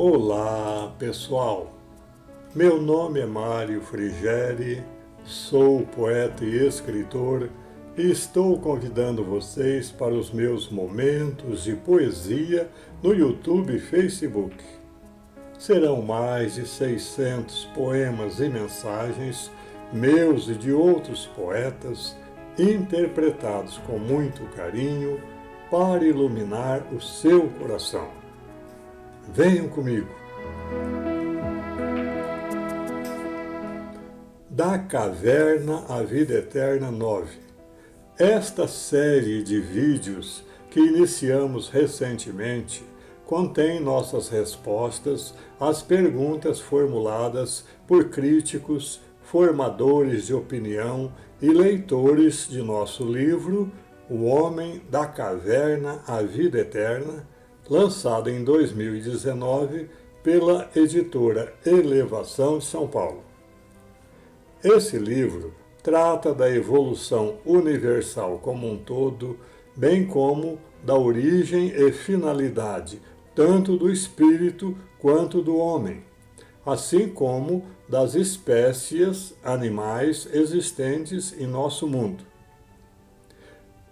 Olá, pessoal! Meu nome é Mário Frigeri, sou poeta e escritor e estou convidando vocês para os meus momentos de poesia no YouTube e Facebook. Serão mais de 600 poemas e mensagens, meus e de outros poetas, interpretados com muito carinho para iluminar o seu coração. Venham comigo. Da Caverna à Vida Eterna 9. Esta série de vídeos que iniciamos recentemente contém nossas respostas às perguntas formuladas por críticos, formadores de opinião e leitores de nosso livro O Homem da Caverna à Vida Eterna, lançado em 2019 pela editora Elevação de São Paulo. Esse livro trata da evolução universal como um todo, bem como da origem e finalidade tanto do espírito quanto do homem, assim como das espécies animais existentes em nosso mundo.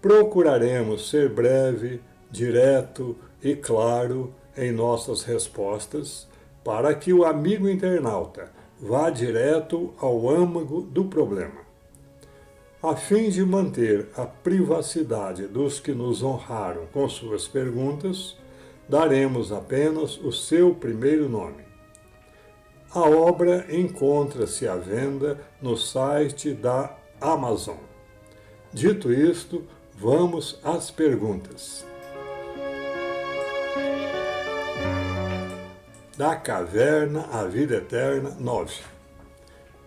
Procuraremos ser breve, direto e claro em nossas respostas, para que o amigo internauta vá direto ao âmago do problema. A fim de manter a privacidade dos que nos honraram com suas perguntas, daremos apenas o seu primeiro nome. A obra encontra-se à venda no site da Amazon. Dito isto, vamos às perguntas. Da Caverna à Vida Eterna 9.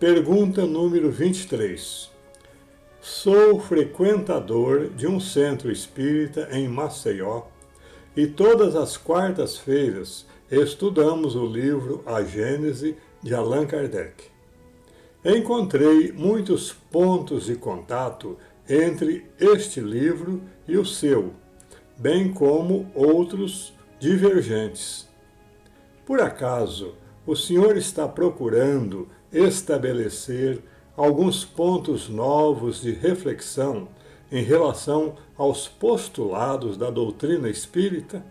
Pergunta número 23. Sou frequentador de um centro espírita em Maceió e todas as quartas-feiras estudamos o livro A Gênese de Allan Kardec. Encontrei muitos pontos de contato entre este livro e o seu, bem como outros divergentes. Por acaso, o senhor está procurando estabelecer alguns pontos novos de reflexão em relação aos postulados da doutrina espírita?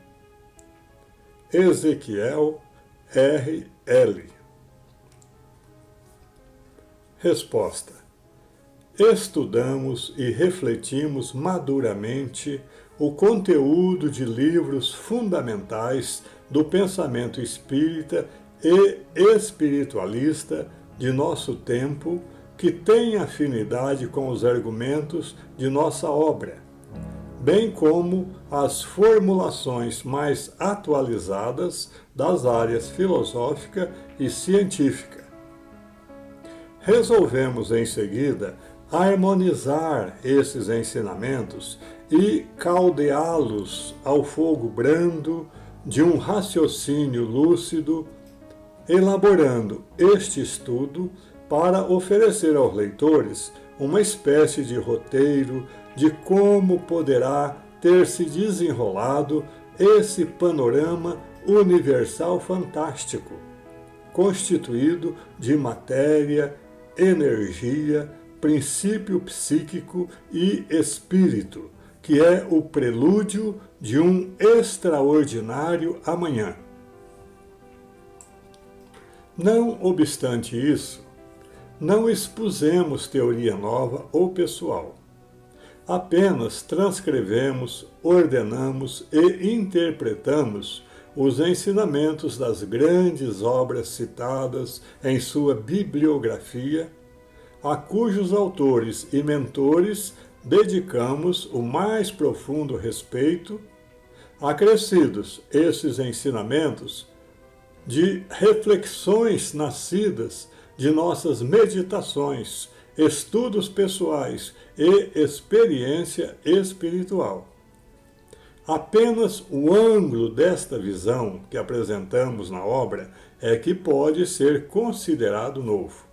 Ezequiel R.L. Resposta. Estudamos e refletimos maduramente o conteúdo de livros fundamentais do pensamento espírita e espiritualista de nosso tempo, que têm afinidade com os argumentos de nossa obra, bem como as formulações mais atualizadas das áreas filosófica e científica. Resolvemos, em seguida, harmonizar esses ensinamentos e caldeá-los ao fogo brando de um raciocínio lúcido, elaborando este estudo para oferecer aos leitores uma espécie de roteiro de como poderá ter se desenrolado esse panorama universal fantástico, constituído de matéria, energia, princípio psíquico e espírito, que é o prelúdio de um extraordinário amanhã. Não obstante isso, não expusemos teoria nova ou pessoal. Apenas transcrevemos, ordenamos e interpretamos os ensinamentos das grandes obras citadas em sua bibliografia, a cujos autores e mentores dedicamos o mais profundo respeito, acrescidos esses ensinamentos de reflexões nascidas de nossas meditações, estudos pessoais e experiência espiritual. Apenas o ângulo desta visão que apresentamos na obra é que pode ser considerado novo.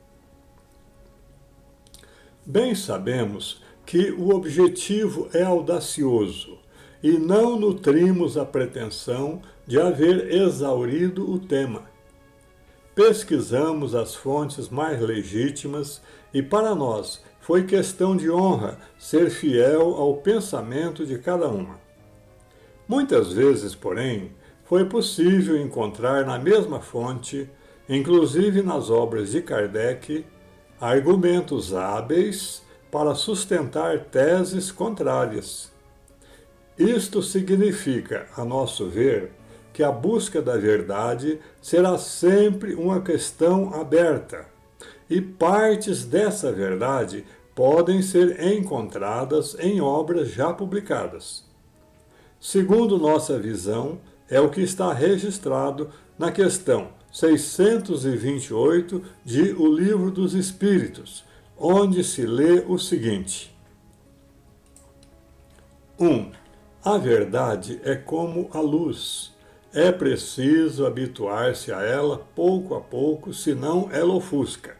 Bem sabemos que o objetivo é audacioso e não nutrimos a pretensão de haver exaurido o tema. Pesquisamos as fontes mais legítimas e para nós foi questão de honra ser fiel ao pensamento de cada uma. Muitas vezes, porém, foi possível encontrar na mesma fonte, inclusive nas obras de Kardec, argumentos hábeis para sustentar teses contrárias. Isto significa, a nosso ver, que a busca da verdade será sempre uma questão aberta, e partes dessa verdade podem ser encontradas em obras já publicadas. Segundo nossa visão, é o que está registrado na questão 628 de O Livro dos Espíritos, onde se lê o seguinte: 1. A verdade é como a luz. É preciso habituar-se a ela pouco a pouco, senão ela ofusca.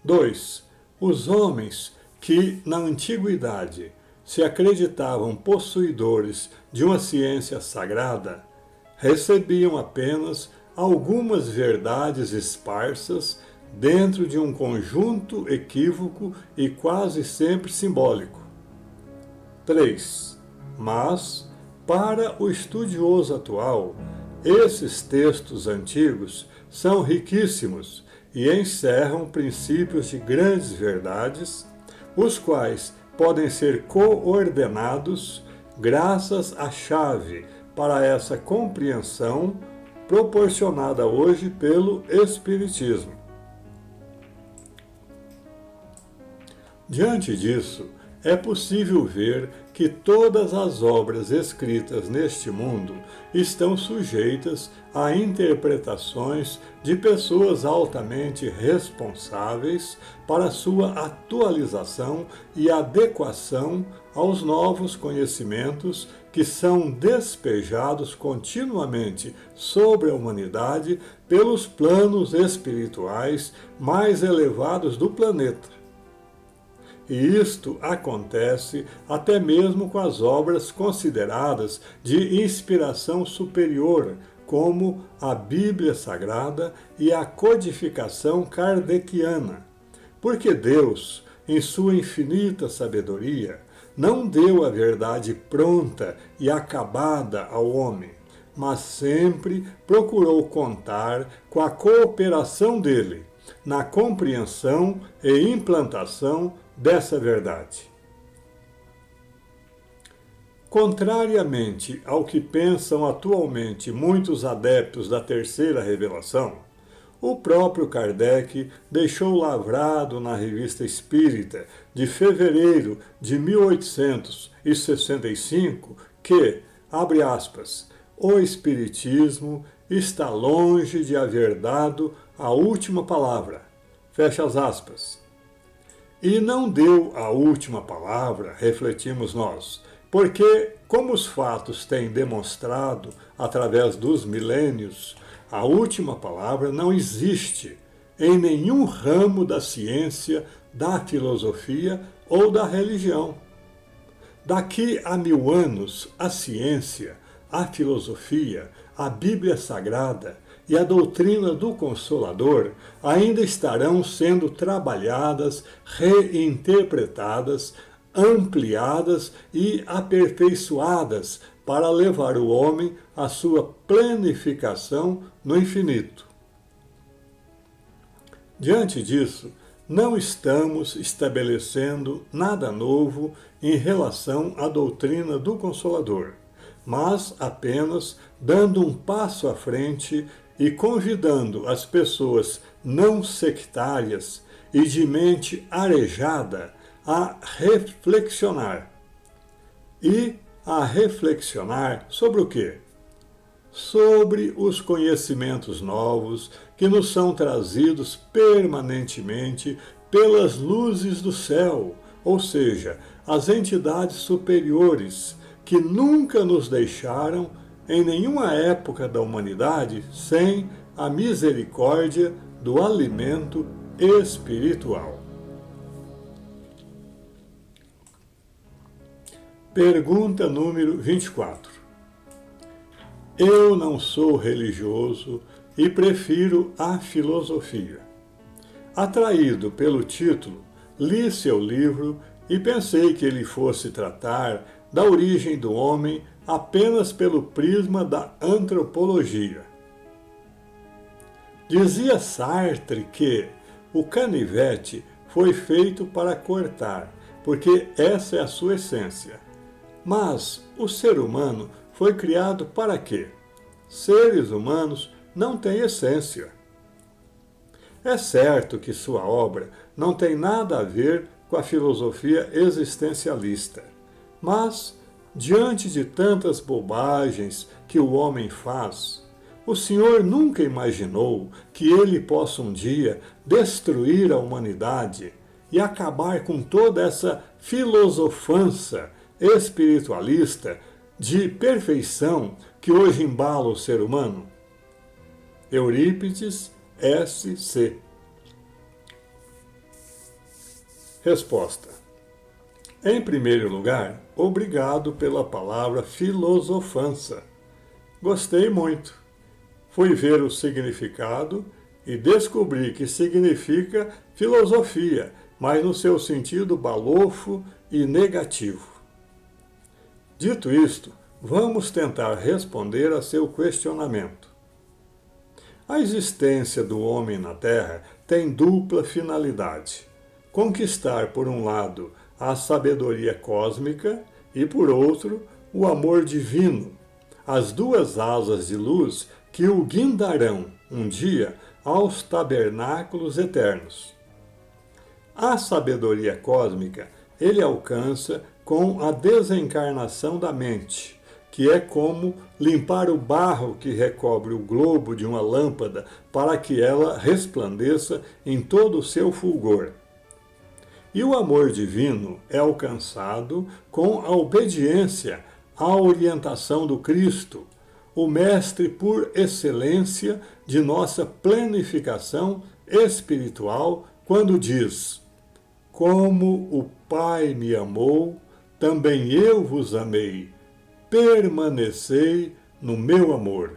2. Os homens que, na antiguidade, se acreditavam possuidores de uma ciência sagrada, recebiam apenas algumas verdades esparsas dentro de um conjunto equívoco e quase sempre simbólico. 3. Mas, para o estudioso atual, esses textos antigos são riquíssimos e encerram princípios de grandes verdades, os quais podem ser coordenados graças à chave para essa compreensão proporcionada hoje pelo Espiritismo. Diante disso, é possível ver que todas as obras escritas neste mundo estão sujeitas a interpretações de pessoas altamente responsáveis para sua atualização e adequação aos novos conhecimentos que são despejados continuamente sobre a humanidade pelos planos espirituais mais elevados do planeta. E isto acontece até mesmo com as obras consideradas de inspiração superior, como a Bíblia Sagrada e a codificação kardeciana. Porque Deus, em sua infinita sabedoria, não deu a verdade pronta e acabada ao homem, mas sempre procurou contar com a cooperação dele na compreensão e implantação dessa verdade. Contrariamente ao que pensam atualmente muitos adeptos da terceira revelação, o próprio Kardec deixou lavrado na Revista Espírita de fevereiro de 1865 que, abre aspas, o Espiritismo está longe de haver dado a última palavra, fecha as aspas. E não deu a última palavra, refletimos nós, porque, como os fatos têm demonstrado através dos milênios, a última palavra não existe em nenhum ramo da ciência, da filosofia ou da religião. Daqui a 1000 anos, a ciência, a filosofia, a Bíblia Sagrada e a doutrina do Consolador ainda estarão sendo trabalhadas, reinterpretadas, ampliadas e aperfeiçoadas para levar o homem à sua plenificação no infinito. Diante disso, não estamos estabelecendo nada novo em relação à doutrina do Consolador, mas apenas dando um passo à frente e convidando as pessoas não sectárias e de mente arejada a reflexionar. E a reflexionar sobre o quê? Sobre os conhecimentos novos que nos são trazidos permanentemente pelas luzes do céu, ou seja, as entidades superiores que nunca nos deixaram em nenhuma época da humanidade sem a misericórdia do alimento espiritual. Pergunta número 24. Eu não sou religioso e prefiro a filosofia. Atraído pelo título, li seu livro e pensei que ele fosse tratar da origem do homem apenas pelo prisma da antropologia. Dizia Sartre que o canivete foi feito para cortar, porque essa é a sua essência. Mas o ser humano foi criado para quê? Seres humanos não têm essência. É certo que sua obra não tem nada a ver com a filosofia existencialista, mas, diante de tantas bobagens que o homem faz, o Senhor nunca imaginou que ele possa um dia destruir a humanidade e acabar com toda essa filosofança espiritualista de perfeição que hoje embala o ser humano? Eurípides, S.C. Resposta. Em primeiro lugar, obrigado pela palavra filosofança. Gostei muito. Fui ver o significado e descobri que significa filosofia, mas no seu sentido balofo e negativo. Dito isto, vamos tentar responder a seu questionamento. A existência do homem na Terra tem dupla finalidade: conquistar, por um lado, a sabedoria cósmica e, por outro, o amor divino, as duas asas de luz que o guindarão, um dia, aos tabernáculos eternos. A sabedoria cósmica ele alcança com a desencarnação da mente, que é como limpar o barro que recobre o globo de uma lâmpada para que ela resplandeça em todo o seu fulgor. E o amor divino é alcançado com a obediência à orientação do Cristo, o Mestre por excelência de nossa planificação espiritual, quando diz: como o Pai me amou, também eu vos amei. Permanecei no meu amor.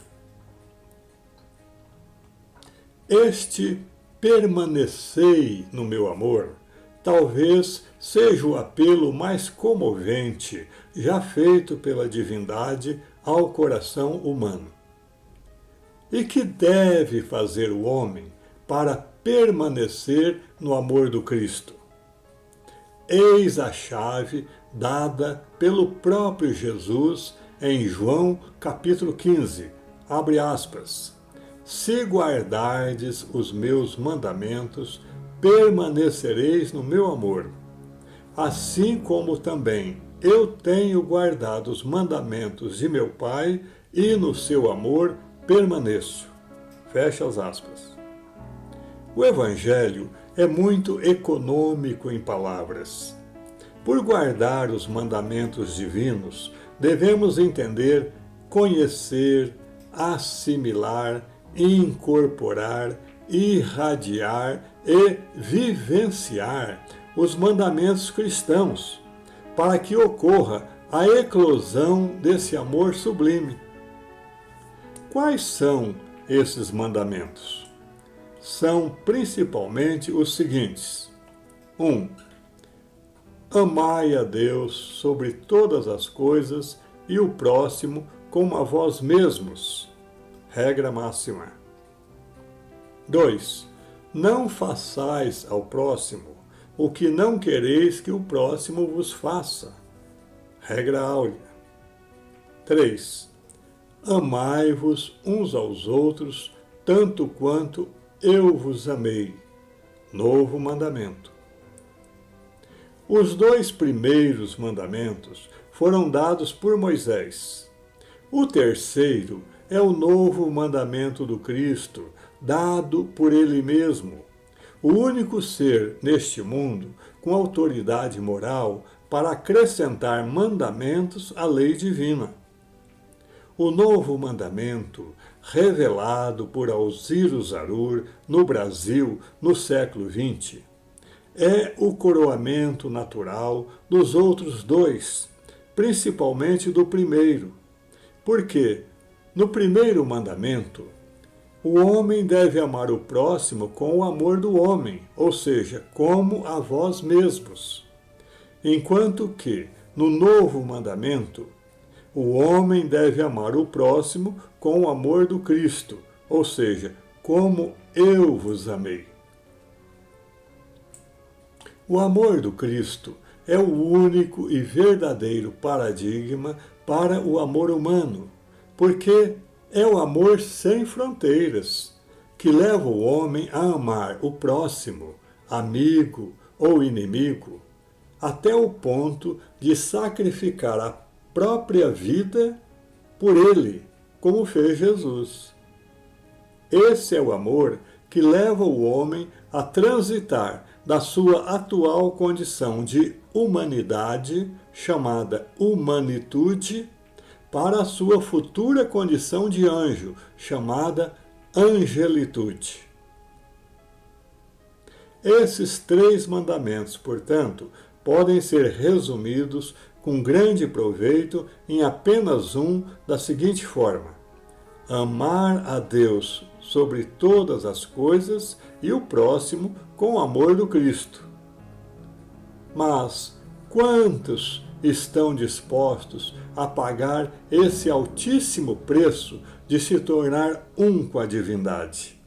Este permanecei no meu amor talvez seja o apelo mais comovente já feito pela divindade ao coração humano. E que deve fazer o homem para permanecer no amor do Cristo? Eis a chave dada pelo próprio Jesus em João capítulo 15, abre aspas, se guardardes os meus mandamentos, permanecereis no meu amor, assim como também eu tenho guardado os mandamentos de meu Pai e no seu amor permaneço. Fecha as aspas. O Evangelho é muito econômico em palavras. Por guardar os mandamentos divinos, devemos entender, conhecer, assimilar, incorporar, irradiar e vivenciar os mandamentos cristãos, para que ocorra a eclosão desse amor sublime. Quais são esses mandamentos? São principalmente os seguintes: 1. Amai a Deus sobre todas as coisas e o próximo como a vós mesmos. Regra máxima. 2. Não façais ao próximo o que não quereis que o próximo vos faça. Regra áurea. 3. Amai-vos uns aos outros, tanto quanto eu vos amei. Novo mandamento. Os 2 primeiros mandamentos foram dados por Moisés. O terceiro é o novo mandamento do Cristo, dado por ele mesmo, o único ser neste mundo com autoridade moral para acrescentar mandamentos à lei divina. O novo mandamento, revelado por Alciro Zarur no Brasil no século XX, é o coroamento natural dos outros 2, principalmente do primeiro, porque No primeiro mandamento, o homem deve amar o próximo com o amor do homem, ou seja, como a vós mesmos. Enquanto que, no novo mandamento, o homem deve amar o próximo com o amor do Cristo, ou seja, como eu vos amei. O amor do Cristo é o único e verdadeiro paradigma para o amor humano, porque é o amor sem fronteiras, que leva o homem a amar o próximo, amigo ou inimigo, até o ponto de sacrificar a própria vida por ele, como fez Jesus. Esse é o amor que leva o homem a transitar da sua atual condição de humanidade, chamada humanitude, para a sua futura condição de anjo, chamada angelitude. Esses 3 mandamentos, portanto, podem ser resumidos com grande proveito em apenas um, da seguinte forma: amar a Deus sobre todas as coisas e o próximo com o amor do Cristo. Mas quantos estão dispostos a pagar esse altíssimo preço de se tornar um com a divindade?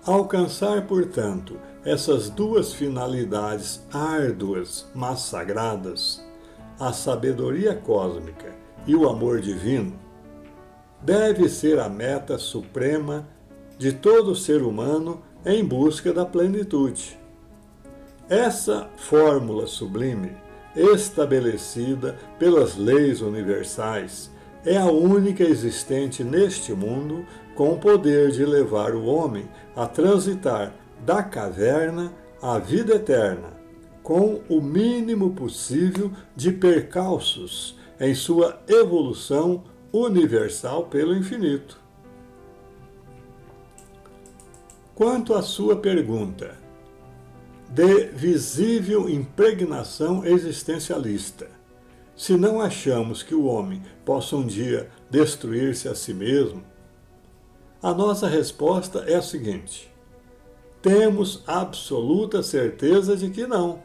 Alcançar, portanto, essas 2 finalidades árduas, mas sagradas, a sabedoria cósmica e o amor divino, deve ser a meta suprema de todo ser humano em busca da plenitude. Essa fórmula sublime, estabelecida pelas leis universais, é a única existente neste mundo com o poder de levar o homem a transitar da caverna à vida eterna, com o mínimo possível de percalços em sua evolução universal pelo infinito. Quanto à sua pergunta, de visível impregnação existencialista, se não achamos que o homem possa um dia destruir-se a si mesmo, a nossa resposta é a seguinte: temos absoluta certeza de que não.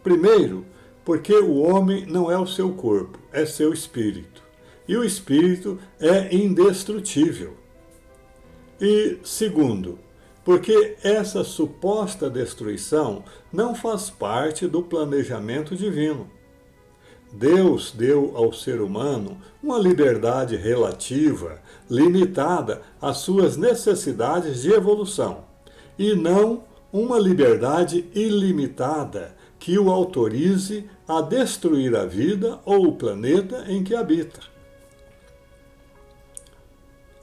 Primeiro, porque o homem não é o seu corpo, é seu espírito. E o espírito é indestrutível. E segundo, porque essa suposta destruição não faz parte do planejamento divino. Deus deu ao ser humano uma liberdade relativa, limitada às suas necessidades de evolução, e não uma liberdade ilimitada que o autorize a destruir a vida ou o planeta em que habita.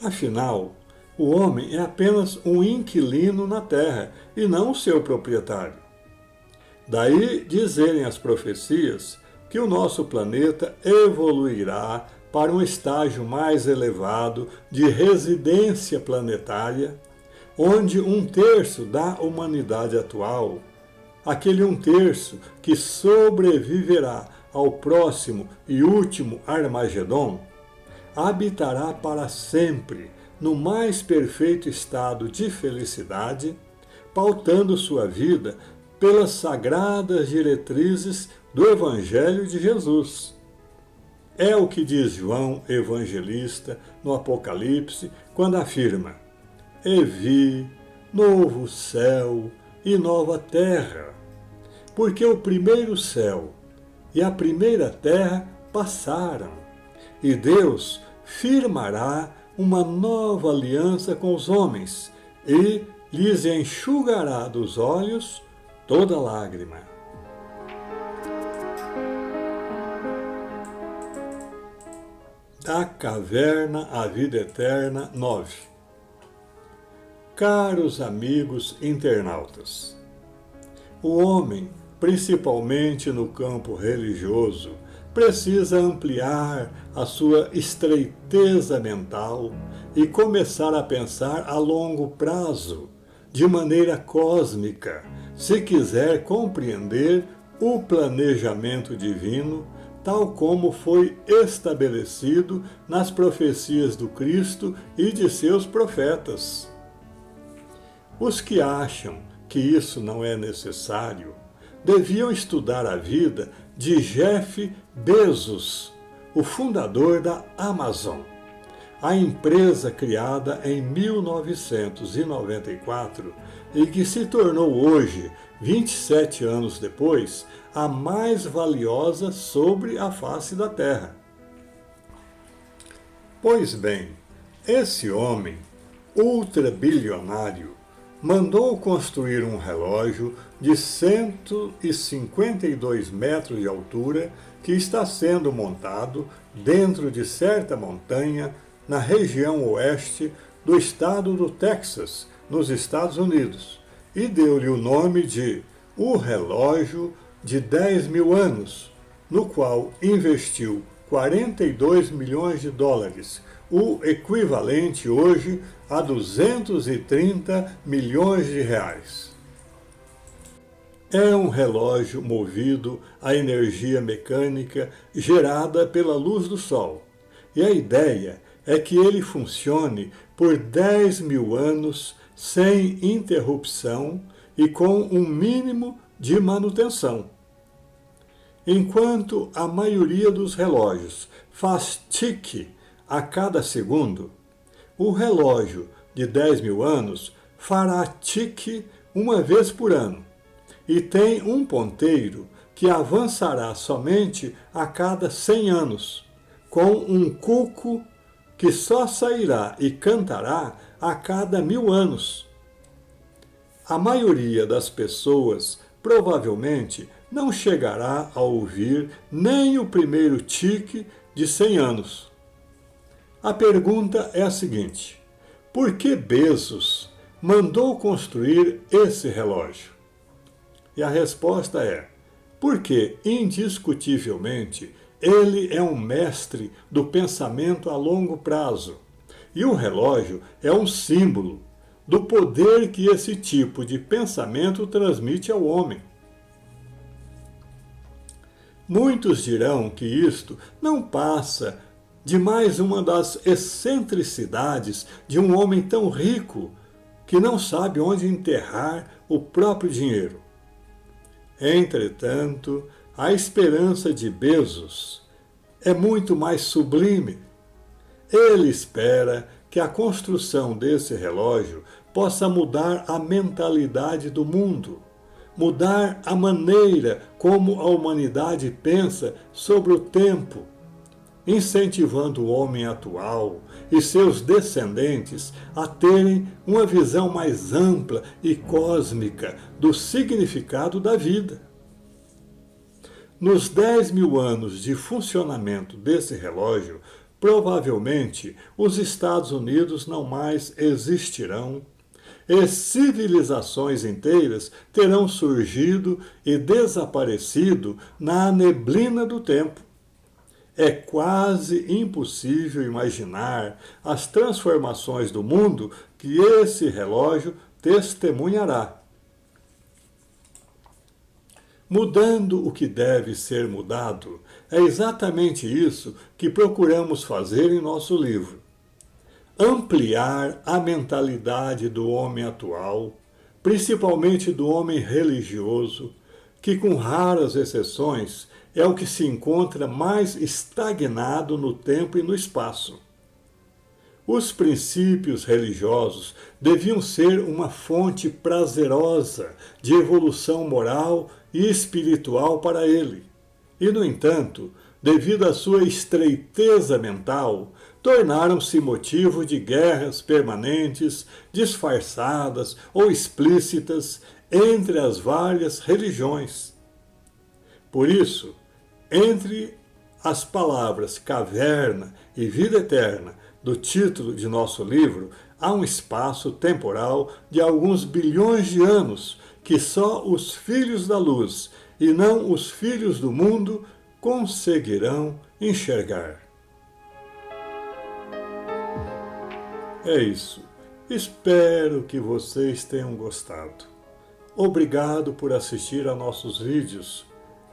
Afinal, o homem é apenas um inquilino na Terra e não o seu proprietário. Daí dizerem as profecias que o nosso planeta evoluirá para um estágio mais elevado de residência planetária, onde 1/3 da humanidade atual, aquele 1/3 que sobreviverá ao próximo e último Armagedon, habitará para sempre no mais perfeito estado de felicidade, pautando sua vida pelas sagradas diretrizes do Evangelho de Jesus. É o que diz João Evangelista no Apocalipse, quando afirma: "E vi novo céu e nova terra, porque o primeiro céu e a primeira terra passaram, e Deus firmará uma nova aliança com os homens, e lhes enxugará dos olhos toda lágrima." Da Caverna à Vida Eterna 9. Caros amigos internautas, o homem, principalmente no campo religioso, precisa ampliar a sua estreiteza mental e começar a pensar a longo prazo, de maneira cósmica, se quiser compreender o planejamento divino tal como foi estabelecido nas profecias do Cristo e de seus profetas. Os que acham que isso não é necessário deviam estudar a vida de Jeff Bezos, o fundador da Amazon, a empresa criada em 1994 e que se tornou hoje, 27 anos depois, a mais valiosa sobre a face da Terra. Pois bem, esse homem, ultrabilionário, mandou construir um relógio de 152 metros de altura que está sendo montado dentro de certa montanha na região oeste do estado do Texas, nos Estados Unidos, e deu-lhe o nome de O Relógio de 10 mil anos, no qual investiu 42 milhões de dólares, o equivalente hoje a 230 milhões de reais. É um relógio movido a energia mecânica gerada pela luz do Sol, e a ideia é que ele funcione por 10 mil anos sem interrupção e com um mínimo de manutenção. Enquanto a maioria dos relógios faz tique a cada segundo, o relógio de 10 mil anos fará tique uma vez por ano e tem um ponteiro que avançará somente a cada 100 anos, com um cuco que só sairá e cantará a cada 1000 anos. A maioria das pessoas provavelmente não chegará a ouvir nem o primeiro tique de 100 anos. A pergunta é a seguinte: por que Bezos mandou construir esse relógio? E a resposta é: porque, indiscutivelmente, ele é um mestre do pensamento a longo prazo. E o relógio é um símbolo do poder que esse tipo de pensamento transmite ao homem. Muitos dirão que isto não passa de mais uma das excentricidades de um homem tão rico que não sabe onde enterrar o próprio dinheiro. Entretanto, a esperança de Bezos é muito mais sublime. Ele espera que a construção desse relógio possa mudar a mentalidade do mundo, mudar a maneira como a humanidade pensa sobre o tempo, incentivando o homem atual e seus descendentes a terem uma visão mais ampla e cósmica do significado da vida. Nos 10 mil anos de funcionamento desse relógio, provavelmente os Estados Unidos não mais existirão e civilizações inteiras terão surgido e desaparecido na neblina do tempo. É quase impossível imaginar as transformações do mundo que esse relógio testemunhará. Mudando o que deve ser mudado, é exatamente isso que procuramos fazer em nosso livro. Ampliar a mentalidade do homem atual, principalmente do homem religioso, que com raras exceções é o que se encontra mais estagnado no tempo e no espaço. Os princípios religiosos deviam ser uma fonte prazerosa de evolução moral e espiritual para ele. E, no entanto, devido à sua estreiteza mental, tornaram-se motivo de guerras permanentes, disfarçadas ou explícitas entre as várias religiões. Por isso, entre as palavras caverna e vida eterna do título de nosso livro, há um espaço temporal de alguns bilhões de anos que só os filhos da luz e não os filhos do mundo conseguirão enxergar. É isso. Espero que vocês tenham gostado. Obrigado por assistir a nossos vídeos.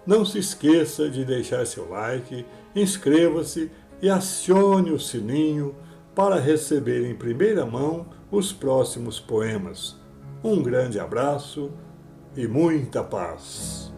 Não se esqueça de deixar seu like, inscreva-se e acione o sininho para receber em primeira mão os próximos poemas. Um grande abraço e muita paz.